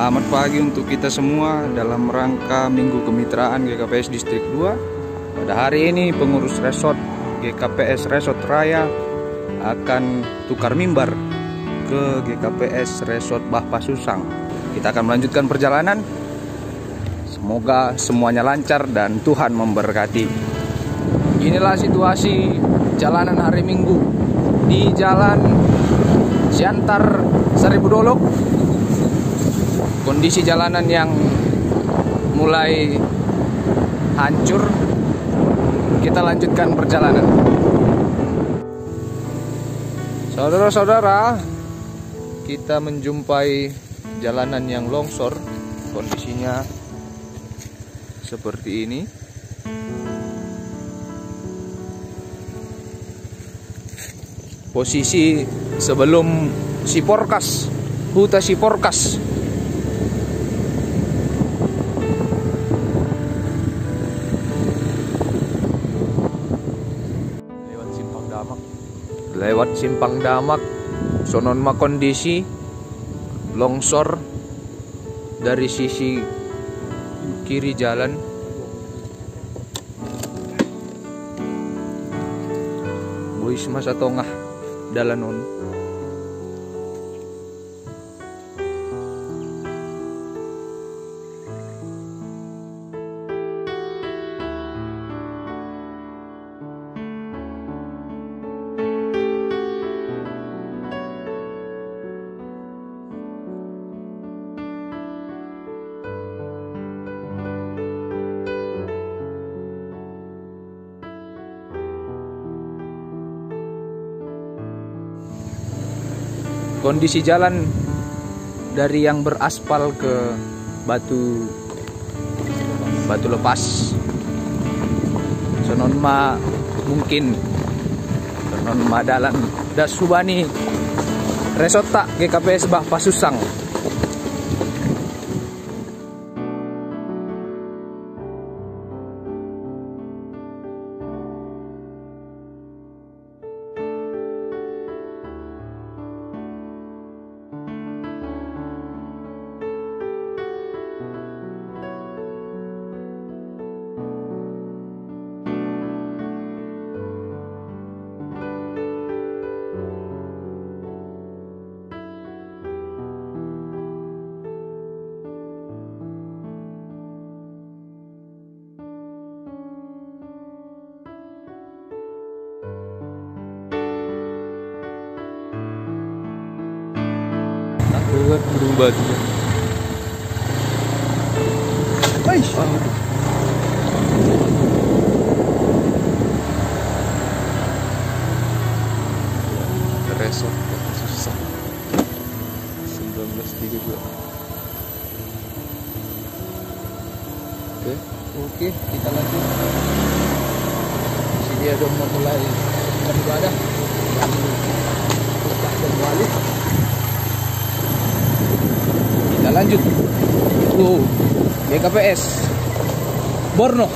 Selamat pagi untuk kita semua dalam rangka Minggu Kemitraan GKPS Distrik 2. Pada hari ini pengurus resort GKPS Resort Raya akan tukar mimbar ke GKPS Resort Bah Pasusang. Kita akan melanjutkan perjalanan. Semoga semuanya lancar dan Tuhan memberkati. Inilah situasi jalanan hari Minggu di Jalan Siantar Seribu Dolok. Kondisi jalanan yang mulai hancur. Kita lanjutkan perjalanan. Saudara-saudara, kita menjumpai jalanan yang longsor. Kondisinya seperti ini. Posisi sebelum Siporkas, Huta Siporkas. Lewat Simpang Damak, sonon ma kondisi longsor dari sisi kiri jalan. Bois masa tengah dalan on. Kondisi jalan dari yang beraspal ke batu lepas. Sonon ma mungkin sonon ma dalan das subani resort tak GKPS Bah Pasusang. Buat berubah juga. Resort susah 1932. Oke, kita lanjut. Sini ada mulai beribadah dan balik. Kita lanjut. GKPS Borno.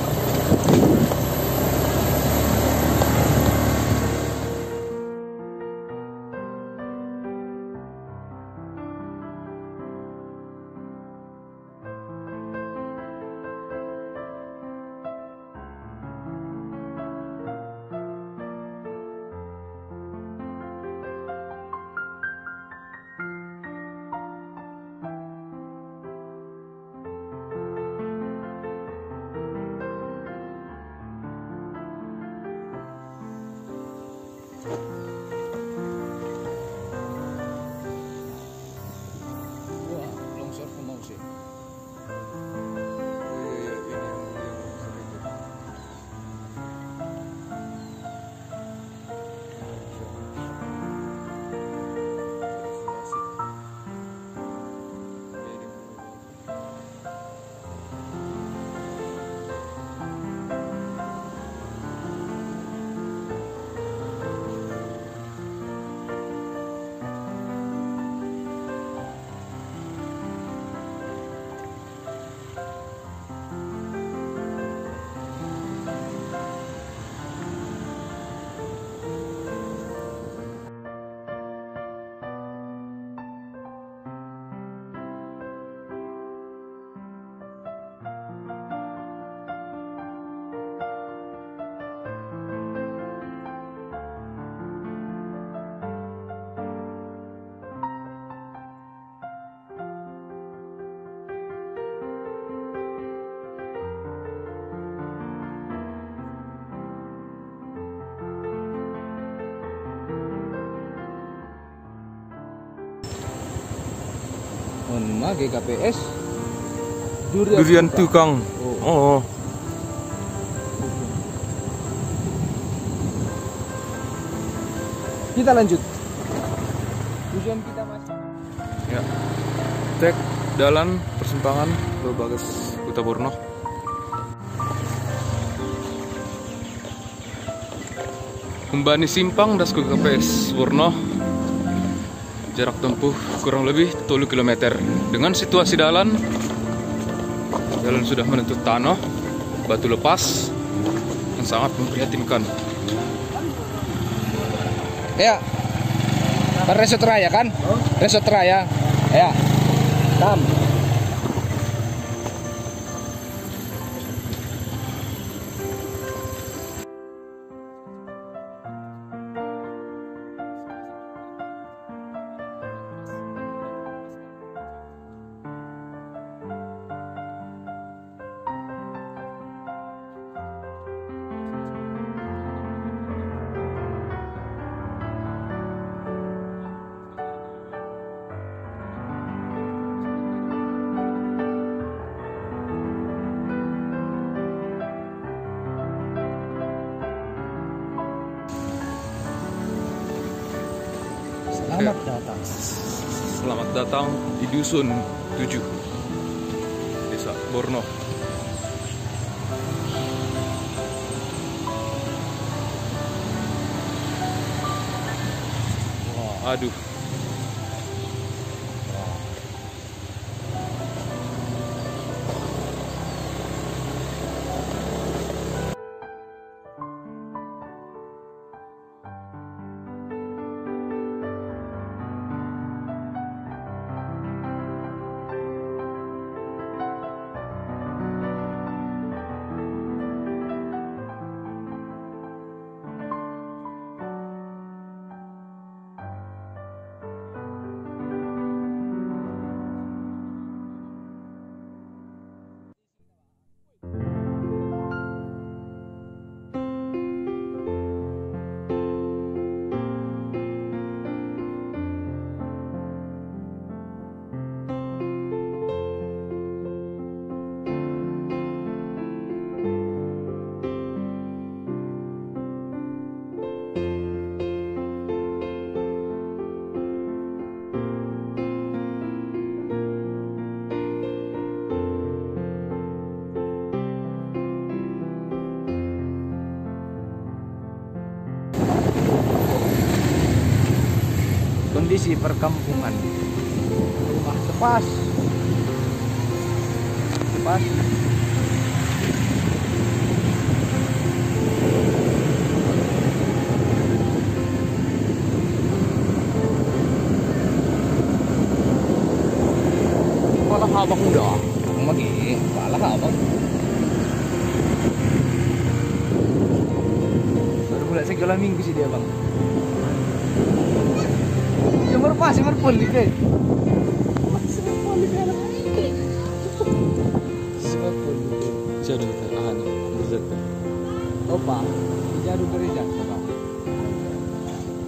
Nama GKPS Durian Tukang. Oh. Kita lanjut. Tujuan kita masih. Ya. Cek jalan persimpangan Bagas Kota Borno. Kembali simpang das ke GKPS Borno. Jarak tempuh kurang lebih 10 km. Dengan situasi jalan sudah menutup tanah, batu lepas yang sangat memprihatinkan. Ya, kan Resort Raya kan? Resort Raya. Ya, tam. Selamat datang. Selamat datang di Dusun 7, Desa Borno. Wah, aduh. Kondisi perkampungan. Rumah tepas. Malah habang udah. Magi, pala abang. Baru mulai sekolah minggu sih dia, Bang. Cuma pas, cuma pulih deh. Jadu ahan berjadu. Opa, jadu gereja, Opa.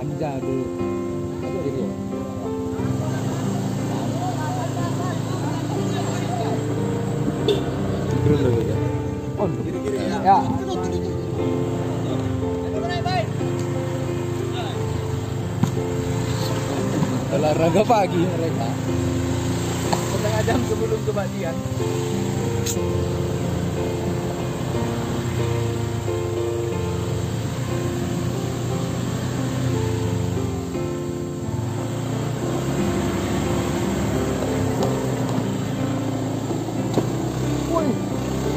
Anjadu. Apa dia? Terus lagi ya. On. Ya. Olahraga pagi mereka. Setengah jam sebelum kebaktian.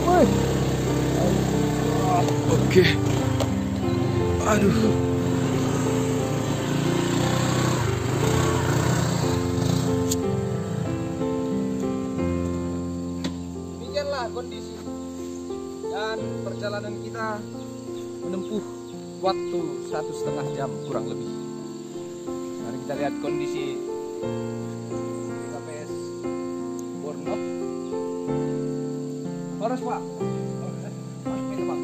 Woi. Oke. Aduh. Demikianlah kondisi dan perjalanan kita menempuh waktu 1,5 jam kurang lebih. Mari kita lihat kondisi GKPS Borno. Harus Pak. Mas, Pak.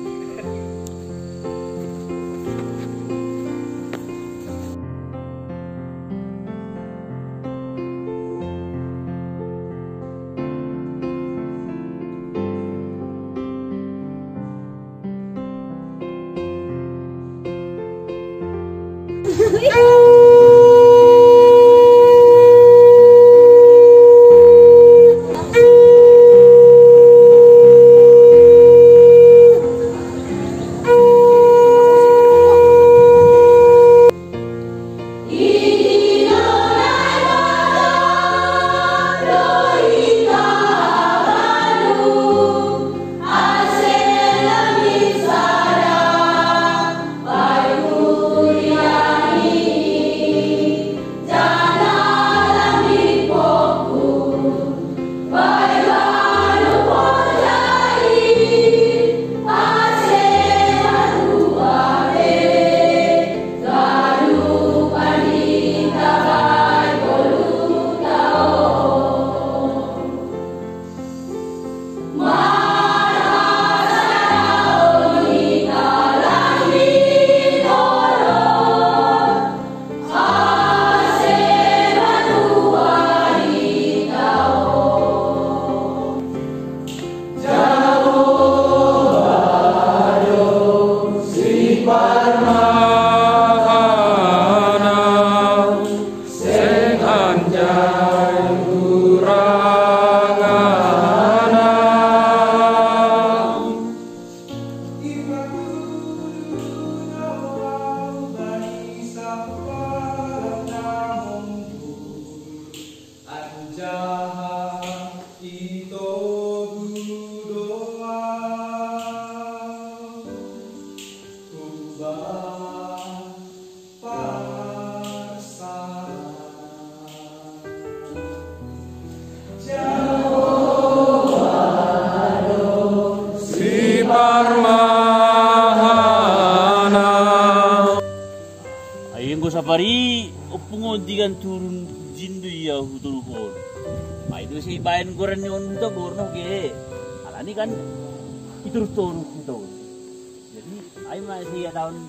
Safari upungon digan turun jindu ya hutulhon. Mai do si bayan goran yon to borno ge. Alani kan itu turun itu. Jadi ai mai si tahun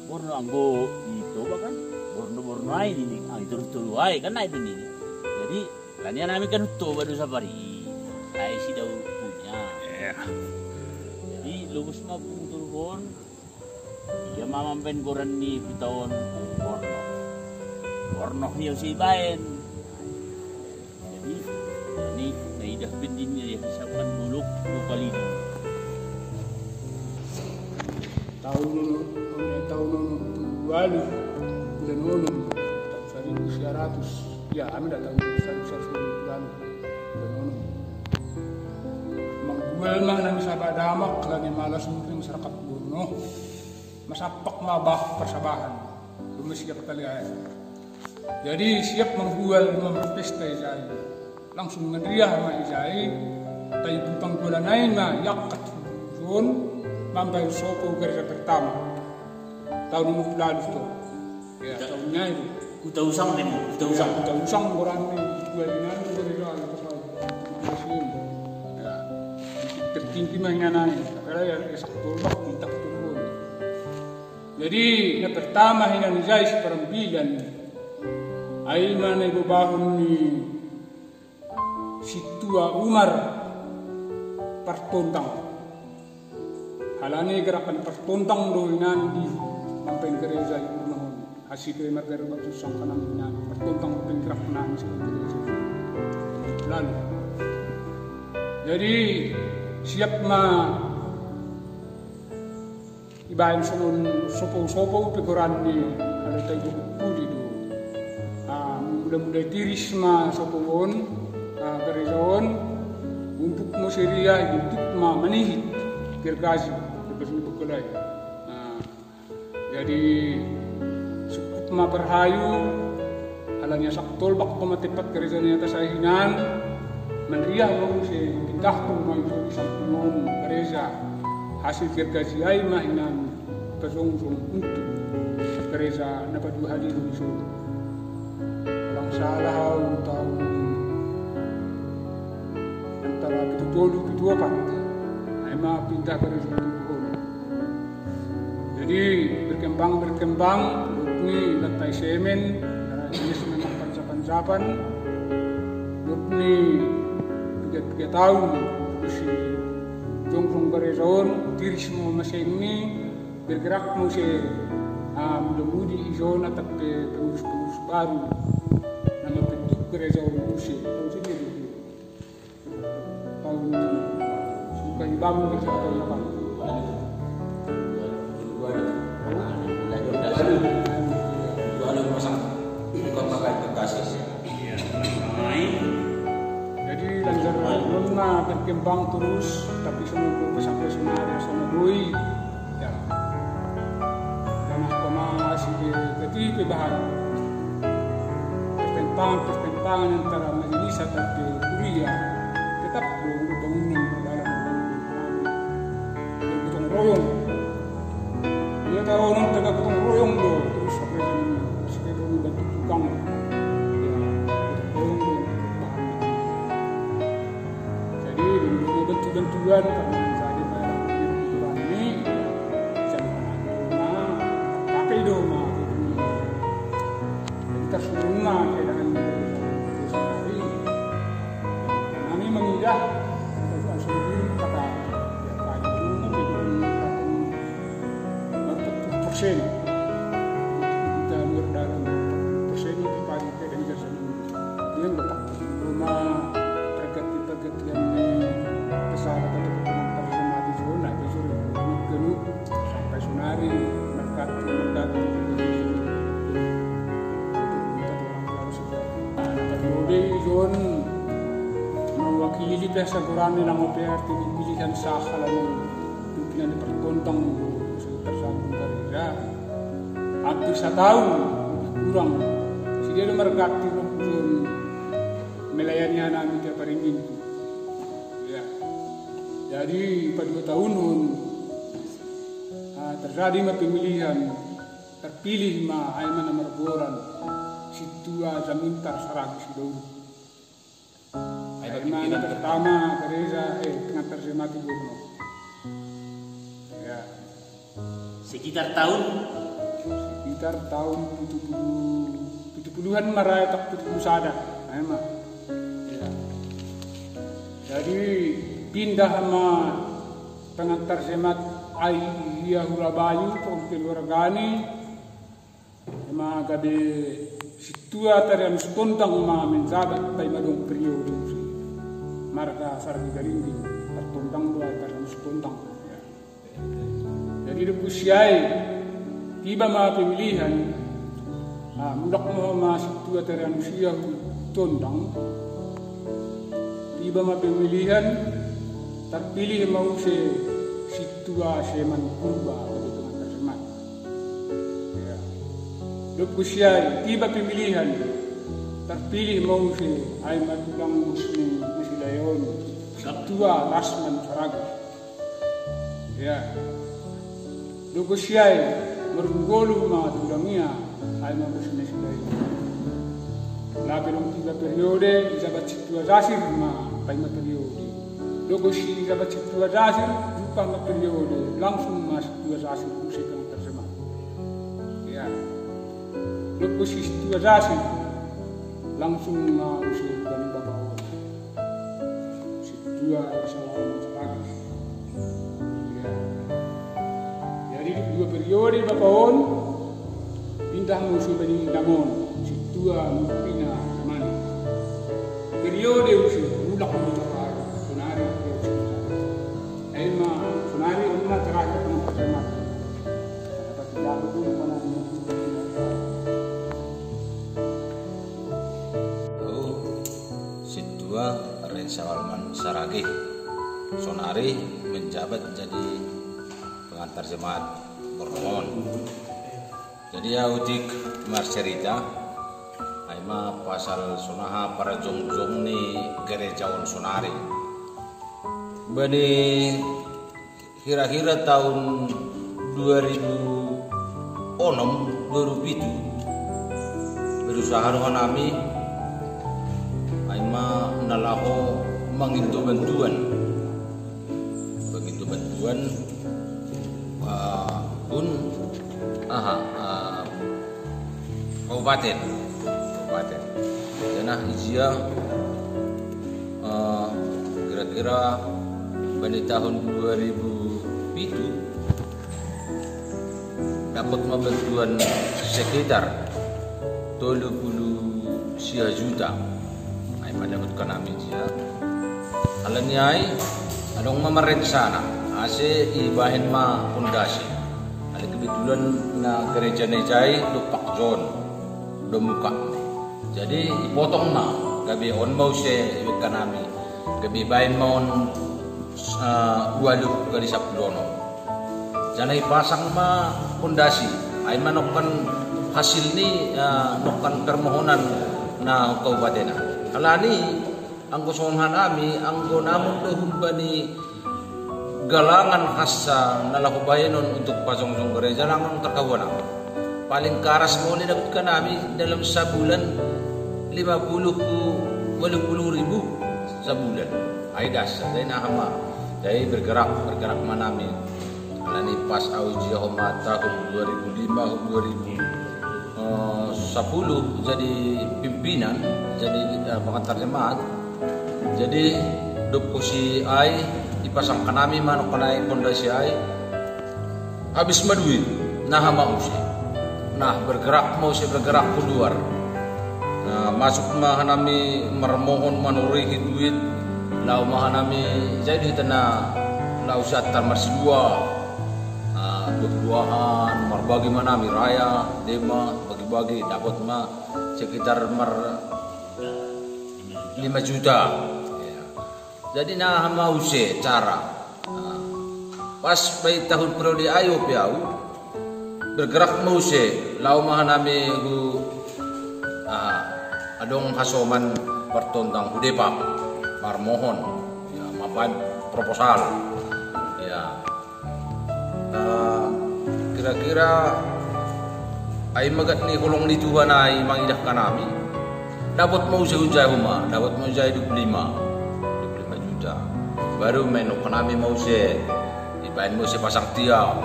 borno anggo itu bahkan borno ai ini itu tulu ai kan itu nih. Jadi lani nami kan to baru safari. Ai si daun punya. Jadi lubus mah hutulhon. Ya mama pen goran ni tahun Borno hiyo si bayan. Jadi ini naidah bendinnya ya hisapan buluk kali. Tahun lalu bulan nono tahun 1900 ya kami datang 1900 bulan nono. Mangguel mah nang sahabat damak lagi malas mungkin masyarakat Borno masapak mabah persabahan belum siap kali aja. Jadi siap membual memperpesta Izai. Langsung ngedriah sama Izai. Tapi bupang bulan lain mah yakat zon mampai sopo kerja pertama. Tahun lalu tuh. Ya tahunnya itu. Udah usang nih, Udah usang orang ini jual dengan kerja masih. Ya. Tertinggi mainan ini. Karena ya satu bak minta turun. Jadi yang pertama hinan Izai seperembilan. Ay mana ibu bahun ni Situa Umar Partontang. Halani gerakan Partontang do inan di mampen gereja ibu hasil ke magar batu sang kanang inan Partontang penggerak nang sa gereja. Lalu jadi siap ma ibahin sopo pegoran ni ada tayo pudi do. Mudah-mudahan tiris ma sopon gerejaon untuk museria untuk ma manihit gergaji lepas ni bekulai. Jadi sukup ma berhayu halanya saktol bak pematipat gereja ni atas ahinan menriah lo si pindah pun ma itu sampun gereja hasil gergaji ay ma hinan pesong-song untuk gereja dapat dua hari itu. Salah tahun antara itu 24 emang pindah ke Rizal. Jadi berkembang ini lantai semen jenis memang pancapan ini 3 tahun si jong Garezon diri semua mesin ini bergerak musim mudah-mudahan di zona tapi pengurus-pengurus baru nama bentuk gereja Urusi tahun sini dulu tahun suka dibangun gereja tahun apa? Jadi lancar bunga berkembang terus tapi semua sampai senarai sama doi ya karena masih ketipe bahan pertentangan antara majelis atau kuliah tetap bangunan dalam gotong royong dia tahu orang tegak gotong royong loh terus sampai sekitar bantu tukang ya gotong royong jadi bantu-bantuan karena saya bantuan ini bisa dibantu pakai doma jadi tersuruhlah dengan sehari kami mengidah langsung kata ya Pak Ibu mungkin persen kita berdalam persen itu pagi dan kerja yang letak rumah tergati yang pesawat atau pengantar semati zona itu sudah genuk sampai Sunari merkati periode zon mewakili pihak kurang dalam OPRT di pilihan sah kalau pimpinan dipertontong sekitar satu gereja hampir 1 tahun lebih kurang dia merkati zon melayani anak tiap hari Minggu ya jadi pada 2 tahun terjadi pemilihan terpilih Aiman nomor boran Situa Zamintar Saragi Sidoru Aiman pertama gereja pengantar semati Borno ya sekitar tahun 70-an maraya tak 70 sada Aiman ya. Jadi pindah sama pengantar semat Aiya Hurabayu Pongkil Wargani sama gabe Situa tarian spontan menjabat pai madong periode marga sarang garinggi tertontang dua tarian spontan ya. Jadi dipusiai tiba pemilihan mudak mau Situa tarian usia tontang tiba pemilihan terpilih mau Situa Seman Purba bagi pengantar semat ya. Lupusiai tiba pemilihan terpilih mau Aiman Ulang Muslim Misilayon Situa Rasman Saraga ya. Lupusiai merunggolu tudangnya Aiman Muslim Misilayon lapelong 3 periode dijabat Situa Zasir paima periode Logosi jabat Situa Zasir jupa periode langsung mas Situa Zasir musik yang tersemat ya. Logosi Situa Zasir langsung musik dari Bapak Situa Salam Saragi ya. Jadi 2 periode Bapak On pindah musik dari Damon Situa Mupina Mani periode usia mulak Sunari Sunari umna terakhir pengantar semat dapat dilakukan dulu panahnya Situa Salman Saragi Sonari menjabat jadi pengantar jemaat Borneo. Jadi ya udik marcerita Aima pasal sonaha para jongjong ni gerejawan Sonari. Bani kira-kira tahun 2006 berusaha dengan kami Aima nalaho mengintu bantuan pun kabupaten dan izia kira-kira pada tahun 2007 dapat bantuan sekitar 30 juta. Ay madapatkan kami dia. Alam niya ay anong mamarin sana. Ase ibahin ma pundasi. Ada kebetulan na gereja nejai lupak John muka. Jadi ipotong na gabi on mau se kanami. Gabi bahin maon walu kali sapdono. Jangan ipasang ma pundasi. Ay manokan hasil ni nokan permohonan na kabupaten. Kalani ang gustuhan nami ang namun dohumbani galangan khasa nalakubayanon untuk pasong-pasong gereja langan terkawana. Paling karas mo ni dapat ka nami dalam sebulan 50 ke 80 ribu sebulan. Ay dasar dahil nahama. Dahil bergerak manami. Alani pas auji homa tahun 2005 2010 jadi pimpinan, jadi pengantar jemaat. Jadi dokusi ai dipasang kanami manok kanai pondasi ai habis maduit nah mau sih. Nah bergerak keluar. Nah masuk mahanami mermohon manurihi duit lau mahanami jadi tena lau satar marsidua dua-duaan berbagi manami raya dema bagi-bagi dapat ma sekitar 5 juta. Ya. Jadi nah mau se cara pas bayi tahun periode ayo piau bergerak mau se lau mahanami gu adong hasoman pertontang hudepa marmohon ya mapan proposal ya. Kira-kira ay magat ni kulong ni Tuhan ay mangidah kanami dapat mau sehujai rumah dapat mau jai 25 juta baru menok kanami mau se ibain mau se pasang tiang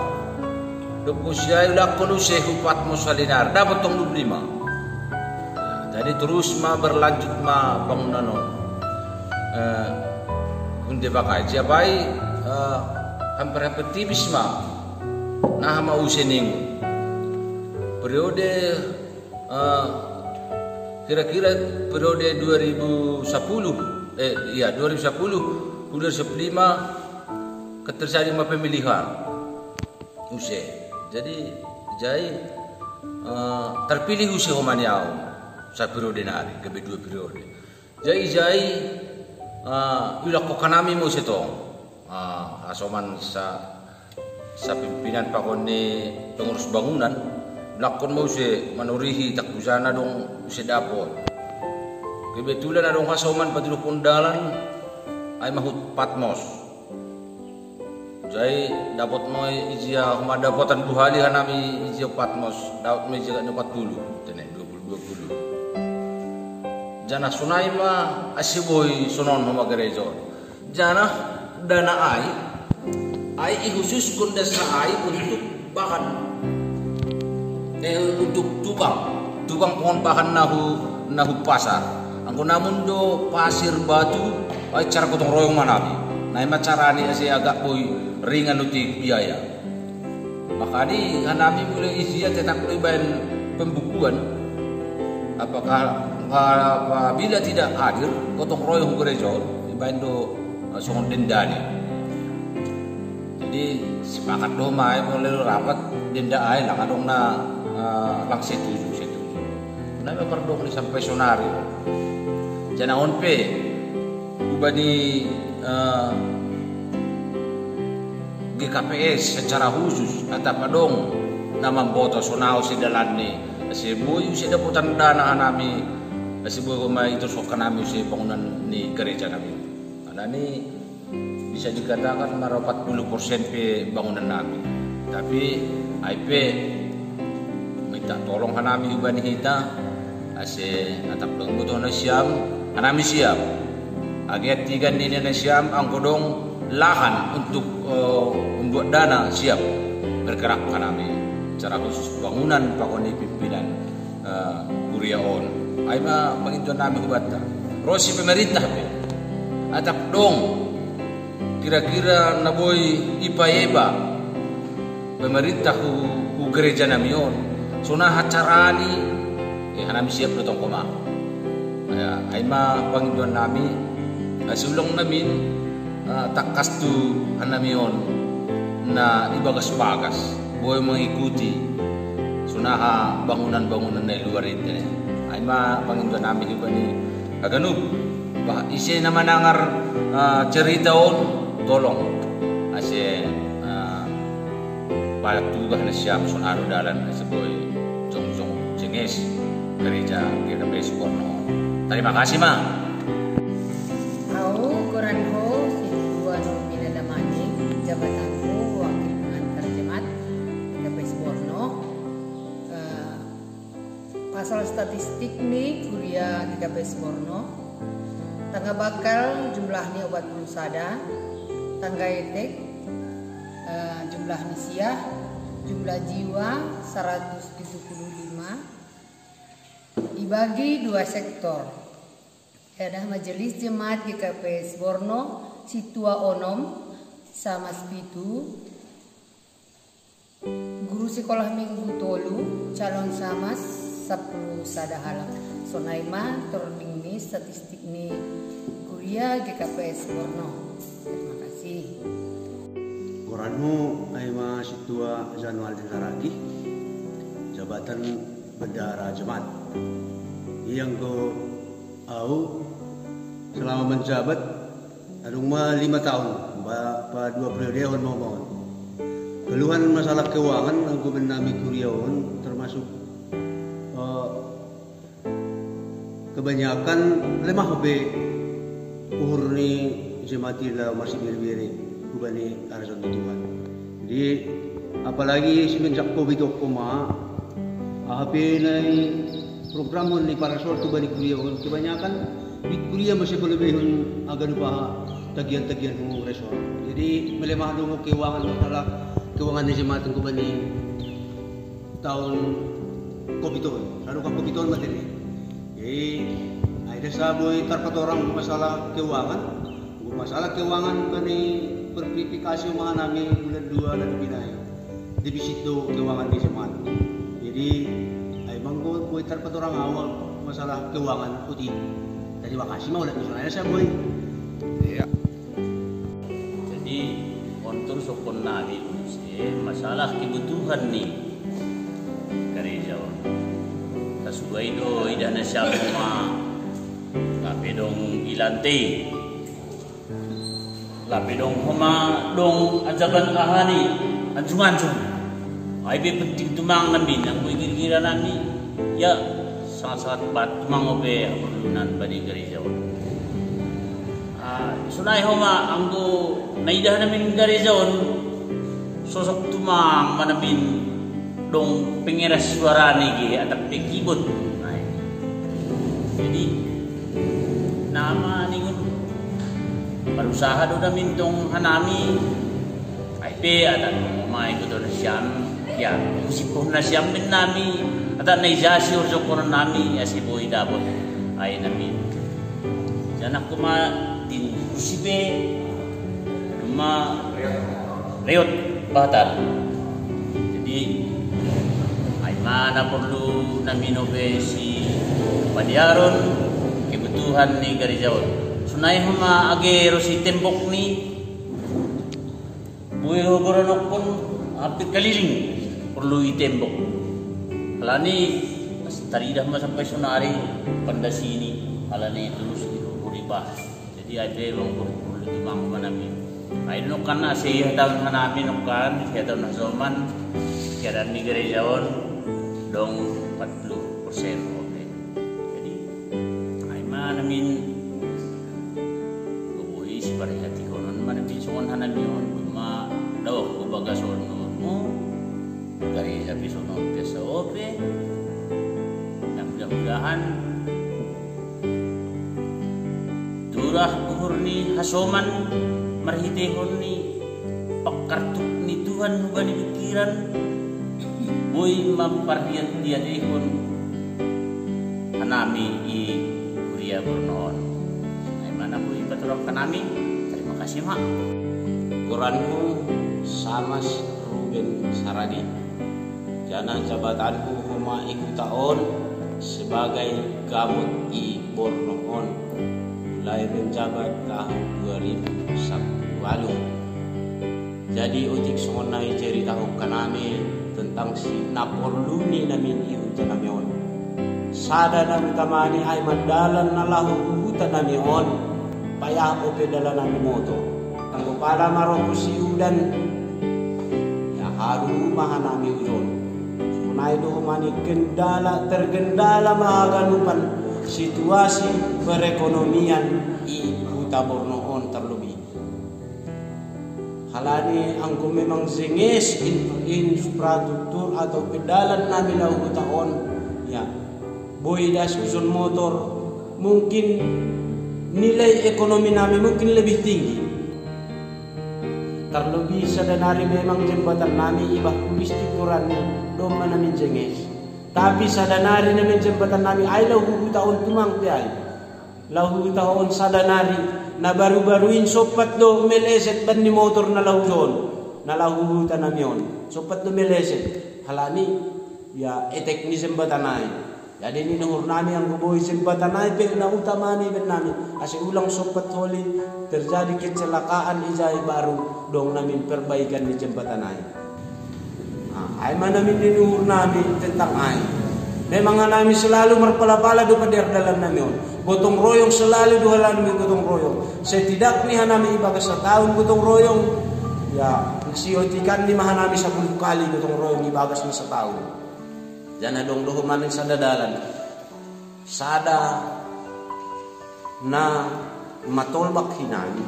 dok usia udah kono se hupat mau salinar dapat tong 25 ya, jadi terus berlanjut bangunan kunde bakai siapai hampir tipis nah mau sening periode kira-kira periode 2010 2010 terjadi pemilihan use jadi terpilih use homaniau sa periode nari ke dua periode jadi ulah kok kanami mo setong asoman sa pimpinan pakone pengurus bangunan lakon mo si manurihi takbusana dong si dapot. Kebetulan adong hasoman padulok pundalan ay mahut patmos. Jadi dapat mo ijia humadapotan buhali hanami ijia patmos dapat mo ijia 40 tene 20 jana sunai ma asiboy sunon huma gereja. Jana dana ai khusus kundas ai untuk bahan untuk tubang pohon bahan nahu pasar. Angko namun do pasir batu ay cara gotong royong manami. Nah cara ni asi agak boy ringan uti biaya. Makanya hanami mulai isinya tetap bayan pembukuan. Apabila tidak hadir gotong royong gereja bayan do songon denda ni. Jadi sepakat do mai mulai rapat denda ay lang adong na lang setuju. Kenapa perdong di sampai sonari? Jangan onpe ubani GKPS secara khusus atau padong nama boto sonau si dalan ni si boy si daputan dana nami si boy kumai itu sok nami si bangunan ni gereja nami. Karena ni bisa dikatakan marah 40% pe bangunan nami. Tapi IP minta tolong hanami ubani kita ase atap dong butuh na siam hanami siap agiat tiga ini na siam ang kodong lahan untuk membuat dana siap bergerak hanami secara khusus bangunan pakoni pimpinan Kuriaon ay pangintuan nami kubata rosi pemerintah pe atap dong kira-kira naboy ipayeba pemerintah ku gereja nami on. Suna hacarani hanami siap dotong koma. Ya, aima panginduan nami sulong namin takas tu hanami on na ibagas-bagas boy mengikuti sunaha bangunan-bangunan na luar ini. Aima panginduan nami juga ni kaganub bah isi nama nangar cerita on tolong ase banyak juga na siap sunaro dalan ase boy jong cenges gereja GKPS Borno. Terima kasih ma. Aku Koranho Situan Minadamani jabatanku wakil pengantar jemaat GKPS Borno. Pasal statistik nih kuliah GKPS Borno. Tangga bakal jumlahnya obat sada, tangga etek jumlah nisiah, jumlah jiwa 175 dibagi dua sektor. Ada Majelis Jemaat GKPS Borno Situa Onom sama Spitu, guru sekolah minggu tolu calon sama 10 sadahala. Sonaima tording ni statistik ni kuliah GKPS Borno. Terima kasih. Koranmu Aima Situa Janual Dinaragi, jabatan bendahara jemaat. Yang ko au selama menjabat aduma 5 tahun pa 2 periode hon mohon. Keluhan masalah keuangan ang nami kuriaon termasuk kebanyakan lemah be uhur ni jemaati la masih biri-biri kubani arasan Tuhan. Jadi apalagi semenjak Covid koma HP nai program ni para sortu bani kuliah kebanyakan di kuliah masih berlebih agak lupa tagihan-tagihan ng resort. Jadi melemah dulu keuangan masalah keuangan ni jemaat ko bani tahun Covid lalu kan Covid materi. Jadi ada saboy tarpat orang masalah keuangan bani verifikasi mga namin bulan 2 dan binay. Debisito keuangan ni jemaat. Jadi mangko boy tarpat orang awal masalah keuangan putih. Terima kasih mau lihat usulnya saya boy. Iya. Jadi untuk sokon nabi masalah kebutuhan nih gereja. Sesuai do idana siapa lape dong ilante, lape dong homa dong ajaban kahani anjung-anjung. Ay penting tumang namin ang kira namin ya sangat-sangat bat tumang obe perlunan bani gereja. Sunay homa ang do naidah namin gereja sosok tumang manamin dong pengeras suara negi atau pekibut. Jadi nama ningun berusaha do namin tong hanami IP ada mai ko do siam ya musipon na siyam din nami at naijasi orso ko nami asi boy dabot ay namin janak kuma din usibe ma reot batal. Jadi ay mana perlu namin obe si padiaron kebutuhan ni gerejaon sunay huma agero si tembok ni buhay hogoranok pun hampir keliling perlu itembok. Alani taridah mas sampai sonari pandasi ini alani terus uriba. Jadi ada bang perlu timang manami. Ay no kan asih tahun hanami no kan siya tahun zaman kaya ni gerejaon dong 40% oke. Jadi ay manamin kubuhi si parihati konon manamin sungon hanami on ma daw ko bagason mo gereja bisono biasa ope. Yang mudah-mudahan turah uhur ni hasoman marhitehon ni pakartuk ni Tuhan bukan ni pikiran boy mamparhian dia tehon hanami i kuria Bornoon. Ay mana po ipaturok kanami. Terima kasih mak. Koranmu Samas Ruben Saradi, Jana jabatanku huma ikut tahun sebagai gamut i Bornoon mulai menjabat tahun 2010 lalu. Jadi utik songonai cerita kanami tentang si Napoluni namin iutan namion. Sada nami tamani ay mandalan na lahu utan namion. Payah ope dalan nami moto. Ang pala maroko si udan ya haru mahan nami udon. Sunay do humani tergendala mahaganupan situasi perekonomian i Huta Bornoon terlebih. Halani angko memang zengis infrastruktur atau pedalan namin na hutaon ya boy das usun motor mungkin nilai ekonomi namin mungkin lebih tinggi terlebih sadanari memang jembatan namin ibah kulistik kurani doma namin zengis tapi sadanari namin jembatan namin ay lahu hutaon tumang piay lahu hutaon sadanari na baru-baruin sopat do meleset ban ni motor na lahujon na lahuhutan namion sopat do meleset halani ya etek ni sembatanay jadi ni nuhur nami ang guboy sembatanay pe na utamani ben nami asi ulang sopat holi terjadi kecelakaan ijay baru dong namin perbaikan ni jembatanay ay man namin dinuhur nami tentang ay memang nami selalu merpala-pala do pader dalam namion gotong royong selalu duhalan mi gotong royong. Setidaknya hanami ibagas sa tahun gotong royong. Ya, nasiyotikan ni mahanami 10 kali gotong royong ibagas mi sa tahun. Jana dong doho manin sa dadalan. Sada na matolbak hinani.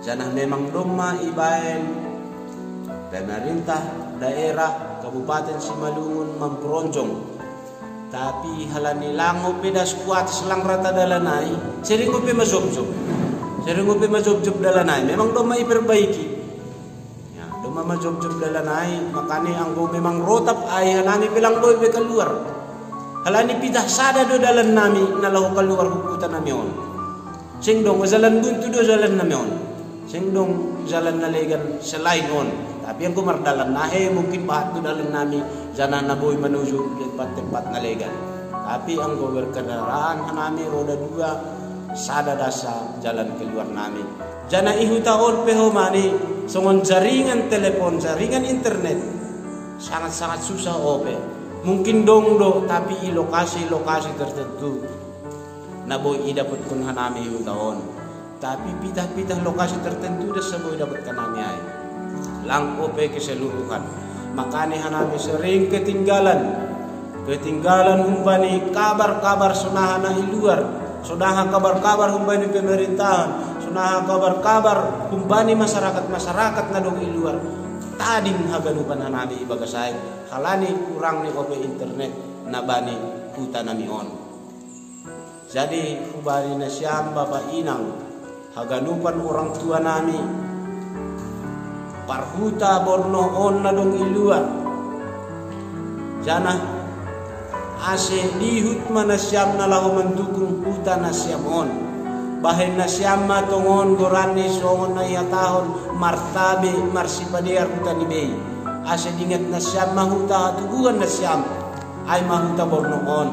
Jana memang dong maibayan pemerintah daerah Kabupaten Simalungun memperonjong. Tapi halani lango pedas kuat selang rata dalanai sering ngopi majob-job dalanai memang do mai perbaiki ya do majob-job dalanai makani anggo memang rotap ay halani bilang boy be keluar halani pidah sada do dalan nami nalahu keluar hukutan namion sing dong jalan buntu do jalan namion sing dong jalan nalegan selain on tapi yang kumar dalan nahe mungkin bahat do dalan nami jana na boy menuju tempat-tempat nalegan tapi ang berkendaraan nami roda 2 sada dasa jalan keluar nami jana ihutaon peho mani songon jaringan telepon jaringan internet sangat-sangat susah ope mungkin dong do tapi i lokasi-lokasi tertentu na boy idapot kun hanami ihutaon tapi pitah-pitah lokasi tertentu dah seboy dapat kanami ay lang ope keseluruhan makanya hanami sering ketinggalan humbani kabar-kabar sunahana iluar sunaha kabar-kabar humbani pemerintahan sunaha kabar-kabar humbani masyarakat na dong iluar tading haganupan hanami ibagasay halani kurang ni ope internet na bani huta namion jadi hubari na siyam bapak inang haganupan orang tua nami Parhuta Bornoon na dong iluar jana ase dihut manasyam na lahu mendukung huta nasyamon bahen nasyam matongon gorani songon na yatahon martabe marsipadear huta nibay ase dingat nasyam mahuta tuguan nasyam ay mahuta Bornoon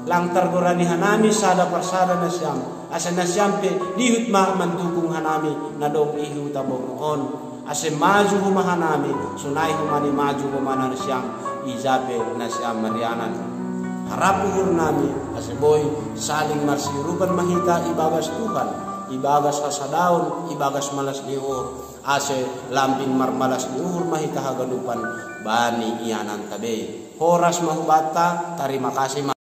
langtar gorani hanami sada persada nasyam ase nasyam pe dihut ma mendukung hanami na dong ihuta Bornoon ase maju humahanami sunai humani maju humana nasyam izabe nasyam marianan harap uhur nami ase boy saling marsirupan mahita ibagas Tuhan ibagas hasadaun ibagas malas diuhur ase lamping marmalas diuhur mahita hagadupan bani ianan tabe horas mahubata terima kasih